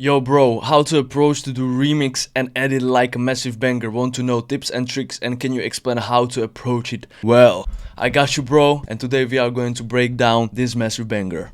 Yo bro, how to approach to do remix and edit like a massive banger? Want to know tips and tricks, and can you explain how to approach it? Well, I got you bro, and today we are going to break down this massive banger.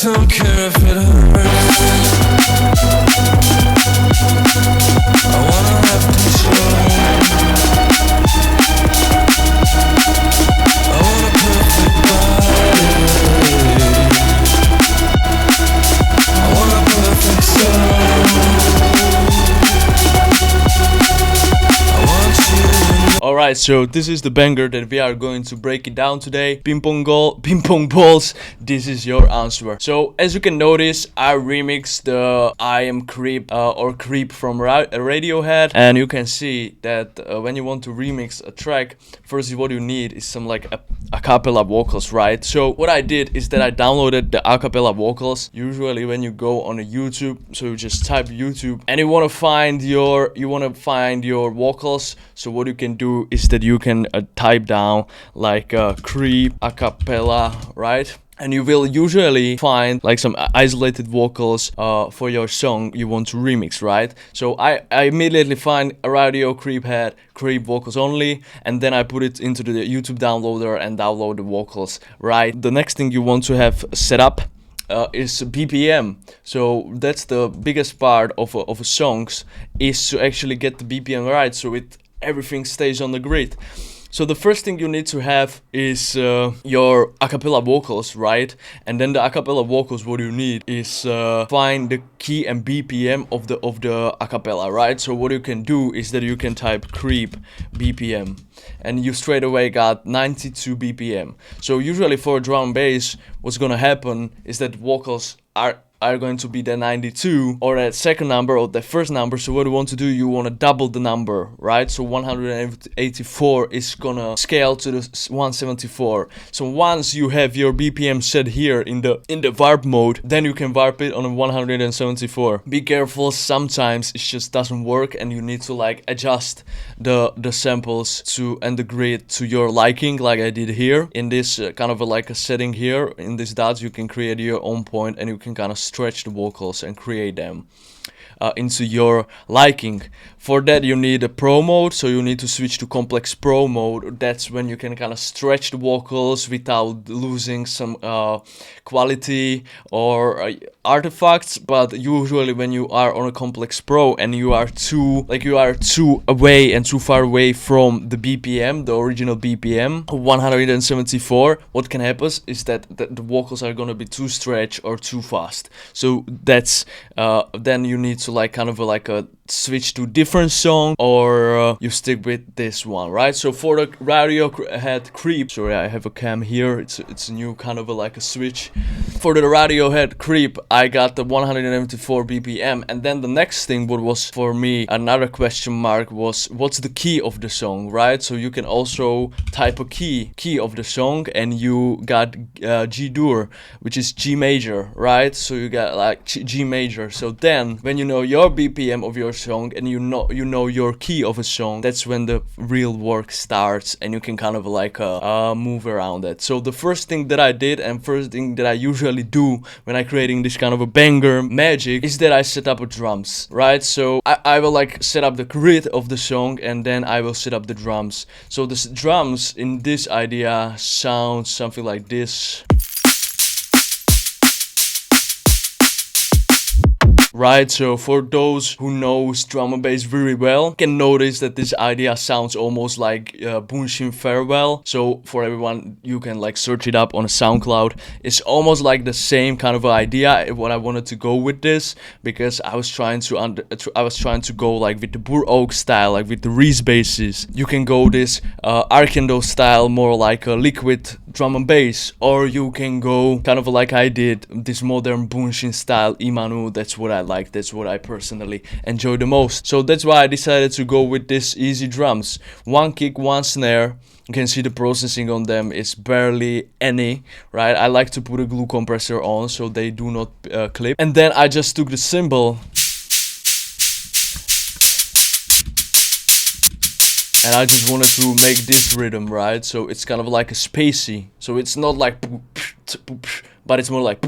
Don't care if it hurts. I wanna have control. I want a perfect body. I want a perfect soul. I want you. Alright, so this is the banger that we are going to break it down today. Ping pong balls, this is your answer. So as you can notice, I remixed the I Am Creep or Creep from Radiohead, and you can see that when you want to remix a track, first what you need is some like a cappella vocals, right? So what I did is that I downloaded the a cappella vocals. Usually when you go on a YouTube, so you just type YouTube and you want to find your vocals. So what you can do is that you can type down like Creep a cappella, right? And you will usually find like some isolated vocals for your song you want to remix, right? So I immediately find a radio creep head, creep vocals only, and then I put it into the YouTube downloader and download the vocals, right? The next thing you want to have set up is BPM. So that's the biggest part of a songs, is to actually get the BPM right, so everything stays on the grid. So the first thing you need to have is your a cappella vocals, right? And then the a cappella vocals, what you need is find the key and BPM of the a cappella, right? So what you can do is that you can type creep BPM, and you straight away got 92 BPM. So usually for drum and bass, what's gonna happen is that vocals are going to be the 92 or that second number or the first number. So what you want to do, you want to double the number, right? So 184 is gonna scale to the 174. So once you have your BPM set here in the warp mode, then you can warp it on 174. Be careful, sometimes it just doesn't work and you need to like adjust the samples and the grid to your liking, like I did here in this kind of like a setting here in this dots. You can create your own point and you can kind of stretch the vocals and create them into your liking. For that you need a pro mode, so you need to switch to complex pro mode. That's when you can kind of stretch the vocals without losing some quality or artifacts. But usually when you are on a complex pro and you are too away and too far away from the BPM, the original BPM 174, what can happen is that the vocals are gonna be too stretched or too fast. So that's then you need to like kind of like a switch to different song, or you stick with this one, right? So for the Radiohead Creep, sorry, I have a cam here, it's a new kind of like a switch. For the Radiohead Creep, I got the 174 BPM, and then the next thing, what was for me another question mark, was what's the key of the song, right? So you can also type a key of the song, and you got G dur, which is G major, right? So you got like G major. So then when you know your BPM of your song and you know your key of a song, that's when the real work starts and you can kind of like move around it. So the first thing that I did and first thing that I usually do when I'm creating this kind of a banger magic is that I set up a drums, right? So I will like set up the grid of the song and then I will set up the drums. So the drums in this idea sound something like this. right? So for those who knows drum and bass very well, can notice that this idea sounds almost like Bunshin Farewell. So for everyone, you can like search it up on SoundCloud. It's almost like the same kind of idea. What I wanted to go with this, because I was trying to go like with the Burr Oak style, like with the Reese basses. You can go this Arkendo style, more like a liquid drum and bass, or you can go kind of like I did, this modern Bunshin style Imanu. That's what I like, that's what I personally enjoy the most. So that's why I decided to go with this easy drums. One kick, one snare. You can see the processing on them is barely any, right? I like to put a glue compressor on so they do not clip. And then I just took the cymbal and I just wanted to make this rhythm, right? So it's kind of like a spacey. So it's not like, but it's more like.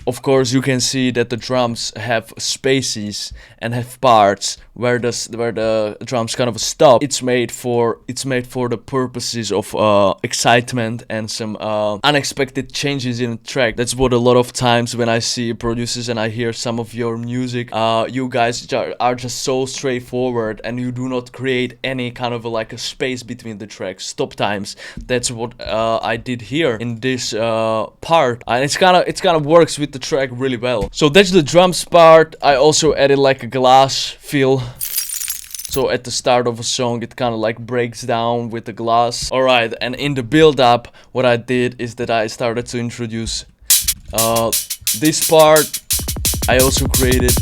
Of course, you can see that the drums have spaces and have parts where the drums kind of stop. It's made for the purposes of excitement and some unexpected changes in the track. That's what a lot of times when I see producers and I hear some of your music, you guys are just so straightforward and you do not create any kind of like a space between the tracks, stop times. That's what I did here in this part, and it's kind of works with the track really well. So that's the drums part. I also added like a glass feel. So at the start of a song, it kind of like breaks down with the glass. Alright, and in the build up, what I did is that I started to introduce this part. I also created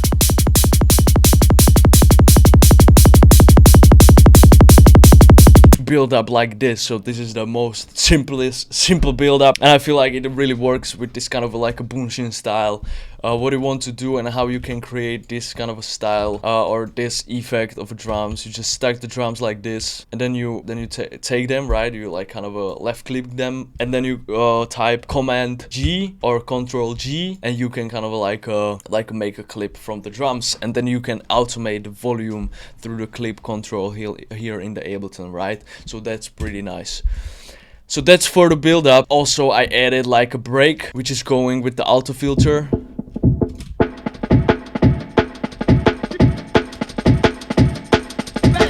build up like this. So this is the most simple build up, and I feel like it really works with this kind of like a Bunshin style. What you want to do and how you can create this kind of a style or this effect of drums. You just stack the drums like this, and then you take them, right? You like kind of left click them, and then you type Command G or Control G, and you can kind of like make a clip from the drums, and then you can automate the volume through the clip control here in the Ableton, right? So that's pretty nice. So that's for the build up. Also, I added like a break, which is going with the auto filter.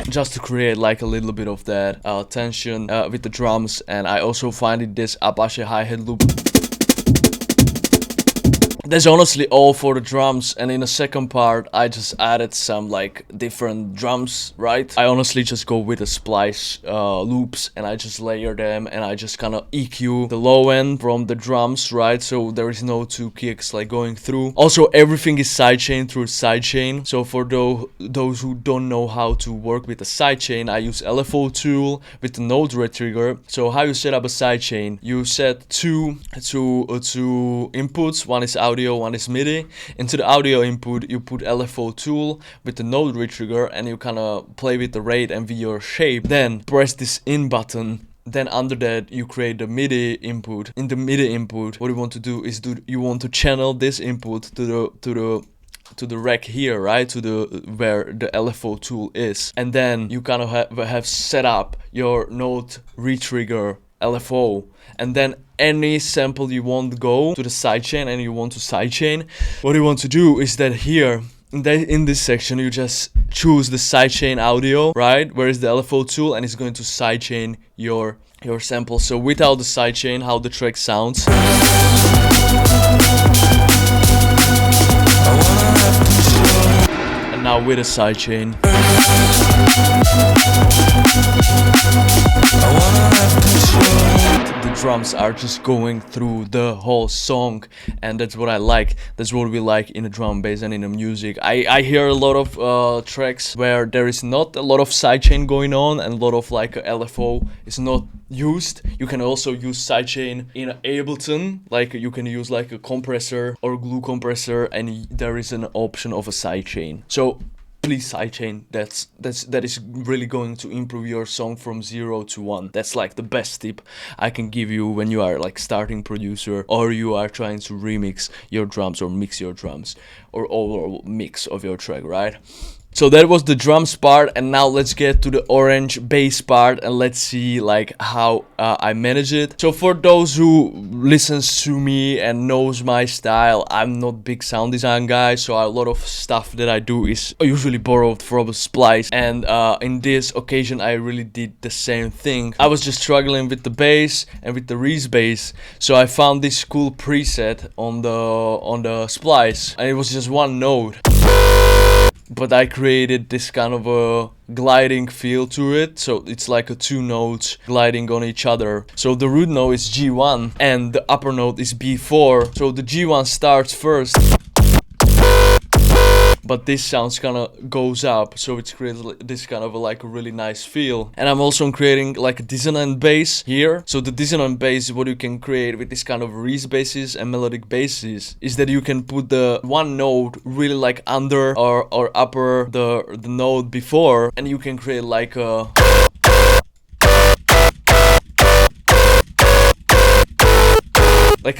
Just to create like a little bit of that tension with the drums. And I also find this Apache hi-hat loop. That's honestly all for the drums, and in the second part I just added some like different drums, right? I honestly just go with the splice loops, and I just layer them, and I just kind of EQ the low end from the drums, right? So there is no two kicks like going through. Also, everything is sidechain through sidechain. So for those who don't know how to work with a sidechain, I use LFO tool with the node red trigger. So how you set up a sidechain? You set two inputs. One is audio, one is MIDI. Into the audio input you put LFO tool with the node red trigger, and you kind of play with the rate and with your shape. Then press this in button. Then under that you create the MIDI input. In the MIDI input, what you want to do is you want to channel this input to the rack here, right? To the where the LFO tool is, and then you kind of have set up your node retrigger LFO, and then any sample you want to go to the sidechain and you want to sidechain. What you want to do is that here in this section you just choose the sidechain audio, right? Where is the LFO tool, and it's going to sidechain your sample. So without the sidechain, how the track sounds. And now with a sidechain. The drums are just going through the whole song, and that's what I like. That's what we like in the drum bass and in the music. I hear a lot of tracks where there is not a lot of sidechain going on, and a lot of like LFO is not used. You can also use sidechain in Ableton, like you can use like a compressor or glue compressor, and there is an option of a sidechain. So please sidechain. That is really going to improve your song from 0 to 1. That's like the best tip I can give you when you are like starting producer, or you are trying to remix your drums or mix your drums, or overall mix of your track, right? So that was the drums part, and now let's get to the orange bass part and let's see like how I manage it. So for those who listens to me and knows my style, I'm not big sound design guy, so a lot of stuff that I do is usually borrowed from a splice, and in this occasion I really did the same thing. I was just struggling with the bass and with the Reese bass, so I found this cool preset on the splice, and it was just one note. But I created this kind of a gliding feel to it, so it's like a two notes gliding on each other. So the root note is G1 and the upper note is B4, so the G1 starts first, but this sounds kind of goes up, so it creates this kind of like a really nice feel. And I'm also creating like a dissonant bass here. So the dissonant bass, what you can create with this kind of Reese basses and melodic basses, is that you can put the one note really like under or upper the note before, and you can create like a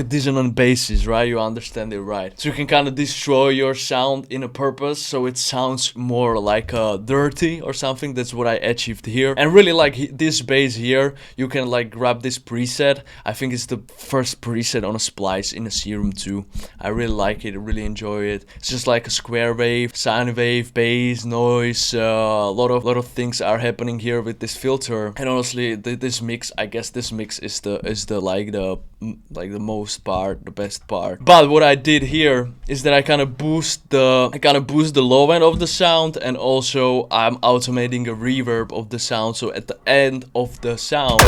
dissonant basses, right? You understand it, right? So you can kind of destroy your sound in a purpose, so it sounds more like dirty or something. That's what I achieved here. And really like this bass here, you can like grab this preset. I think it's the first preset on a splice in a Serum 2. I really like it, I really enjoy it. It's just like a square wave, sine wave, bass, noise, a lot of things are happening here with this filter. And honestly, this mix, I guess this mix is the most part, the best part. But what I did here is that I kind of boost the low end of the sound, and also I'm automating a reverb of the sound. So at the end of the sound,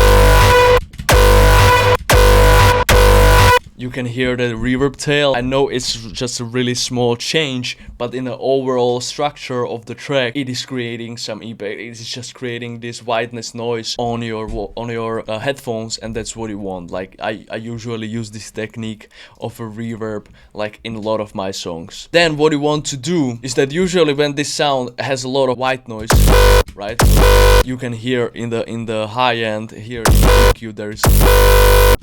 you can hear the reverb tail. I know it's just a really small change, but in the overall structure of the track, it is creating some impact. It is just creating this whiteness noise on your headphones, and that's what you want. Like I usually use this technique of a reverb like in a lot of my songs. Then what you want to do is that usually when this sound has a lot of white noise, right? You can hear in the high end here in the EQ there is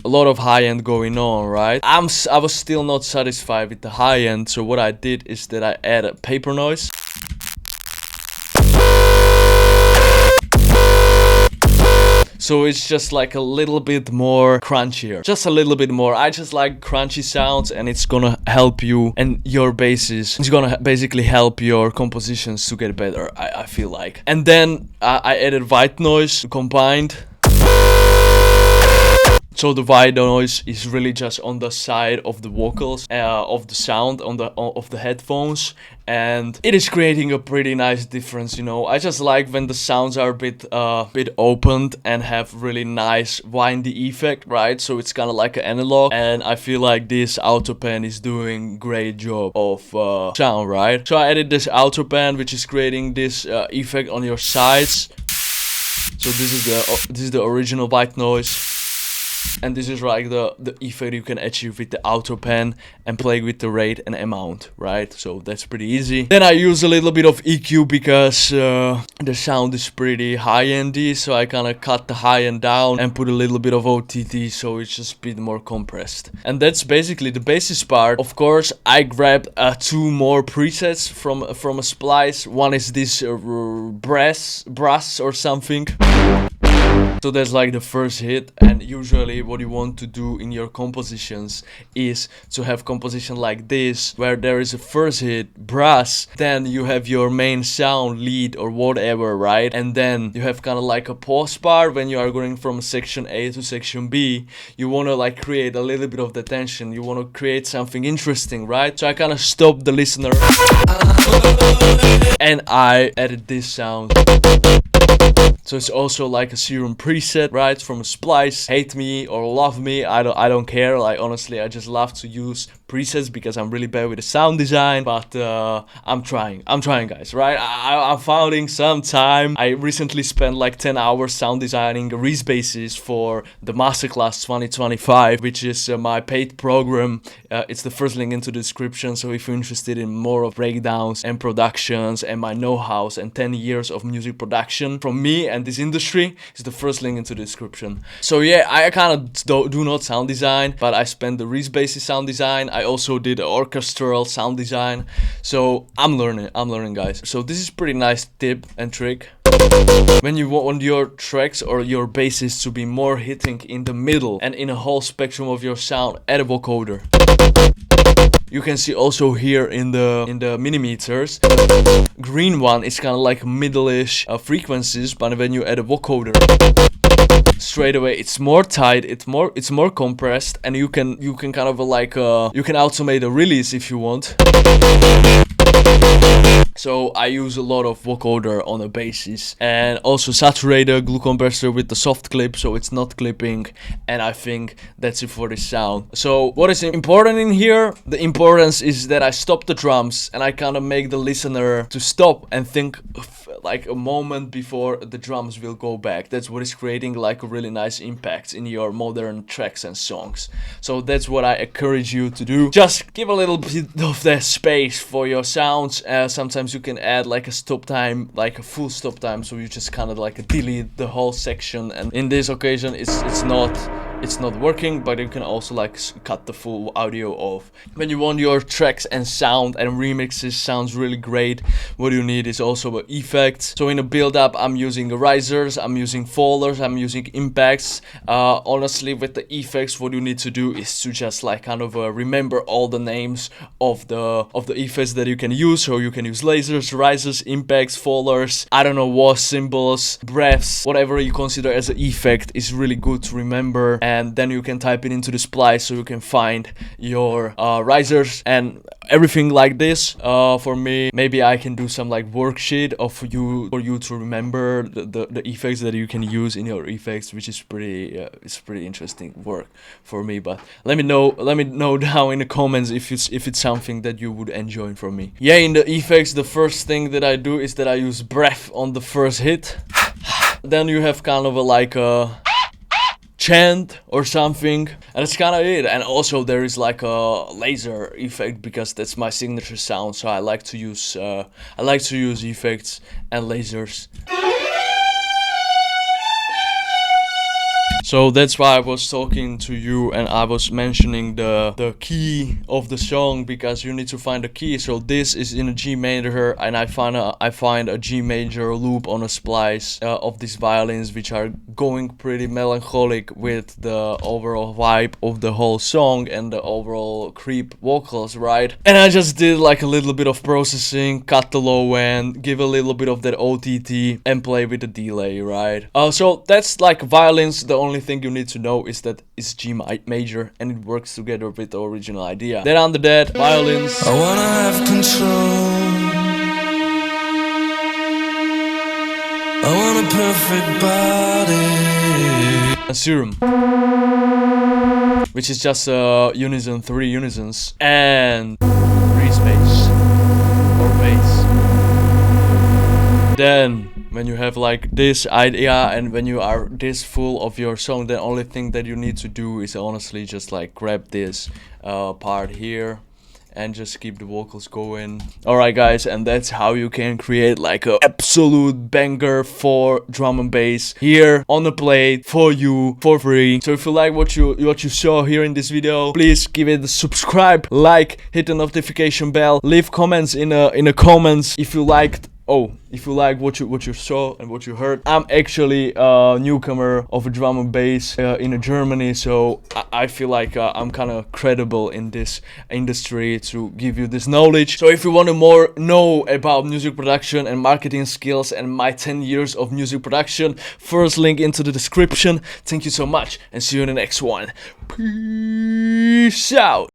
a lot of high end going on, right? I was still not satisfied with the high end, so what I did is that I added paper noise. So it's just like a little bit more crunchier, just a little bit more. I just like crunchy sounds, and it's gonna help you and your basses. It's gonna basically help your compositions to get better, I feel like. And then I added white noise combined. So the white noise is really just on the side of the vocals, of the sound of the headphones, and it is creating a pretty nice difference, you know. I just like when the sounds are a bit opened and have really nice windy effect, right? So it's kind of like an analog, and I feel like this auto pan is doing great job of sound, right? So I added this auto pan, which is creating this effect on your sides. So this is the original white noise. And this is like the effect you can achieve with the auto pan and play with the rate and amount, right? So that's pretty easy. Then I use a little bit of EQ because the sound is pretty high-endy, so I kind of cut the high end down and put a little bit of OTT, so it's just a bit more compressed. And that's basically the basis part. Of course, I grabbed 2 more presets from a splice. One is this brass or something. So that's like the first hit, and usually what you want to do in your compositions is to have composition like this, where there is a first hit, brass, then you have your main sound, lead or whatever, right? And then you have kind of like a pause part when you are going from section A to section B. You want to like create a little bit of the tension, you want to create something interesting, right? So I kind of stopped the listener and I added this sound. So it's also like a Serum preset, right, from a splice. Hate me or love me, I don't care. Like honestly, I just love to use presets because I'm really bad with the sound design. But I'm trying guys, right? I'm finding some time. I recently spent like 10 hours sound designing Reese basses for the Masterclass 2025, which is my paid program. It's the first link into the description. So if you're interested in more of breakdowns and productions and my know-how and 10 years of music production from me and this industry is the first link into the description. So yeah, I kind of do not sound design, but I spent the Reese basis sound design. I also did orchestral sound design. So I'm learning guys. So this is pretty nice tip and trick. When you want your tracks or your basses to be more hitting in the middle and in a whole spectrum of your sound, add a vocoder. You can see also here in the millimeters, the green one is kind of like middle-ish frequencies, but when you add a vocoder, straight away it's more tight, it's more compressed, and you can kind of like you can automate a release if you want. So I use a lot of vocoder on a basis, and also saturator, glue compressor with the soft clip, so it's not clipping, and I think that's it for the sound. So what is important in here? The importance is that I stop the drums and I kind of make the listener to stop and think like a moment before the drums will go back. That's what is creating like a really nice impact in your modern tracks and songs. So that's what I encourage you to do. Just give a little bit of that space for your sounds. Sometimes you can add like a stop time, like a full stop time, so you just kind of like delete the whole section, and in this occasion it's not working, but you can also like cut the full audio off. When you want your tracks and sound and remixes sounds really great, what you need is also an effect. So in a build up I'm using the risers, I'm using fallers, I'm using impacts. Honestly, with the effects, what you need to do is to just like kind of remember all the names of the effects that you can use. So you can use lasers, risers, impacts, fallers, I don't know, wash symbols, breaths, whatever you consider as an effect is really good to remember. And then you can type it into the splice so you can find your risers and everything like this. For me, maybe I can do some like worksheet for you to remember the effects that you can use in your effects, which is it's pretty interesting work for me. But let me know down in the comments if it's something that you would enjoy from me. Yeah, in the effects, the first thing that I do is that I use breath on the first hit. Then you have kind of like a chant or something, and that's kind of it. And also there is like a laser effect because that's my signature sound, so I like to use effects and lasers. So that's why I was talking to you and I was mentioning the key of the song, because you need to find the key. So this is in a G major, and I find a G major loop on a splice of these violins, which are going pretty melancholic with the overall vibe of the whole song and the overall creep vocals, right? And I just did like a little bit of processing, cut the low end, give a little bit of that OTT, and play with the delay, right? So that's like violins. The only thing you need to know is that it's G major and it works together with the original idea. Then under that, violins. I wanna have control. I want a perfect body. A serum, which is just unison, 3 unisons, and Reese bass or bass. Then when you have like this idea and when you are this full of your song, the only thing that you need to do is honestly just like grab this part here and just keep the vocals going. Alright guys, and that's how you can create like a absolute banger for drum and bass here on the plate for you for free. So if you like what you saw here in this video, please give it a subscribe, like, hit the notification bell, leave comments in the comments if you liked. If you like what you saw and what you heard. I'm actually a newcomer of drum and bass in Germany, so I feel like I'm kind of credible in this industry to give you this knowledge. So if you want to know about music production and marketing skills and my 10 years of music production, first link into the description. Thank you so much and see you in the next one. Peace out.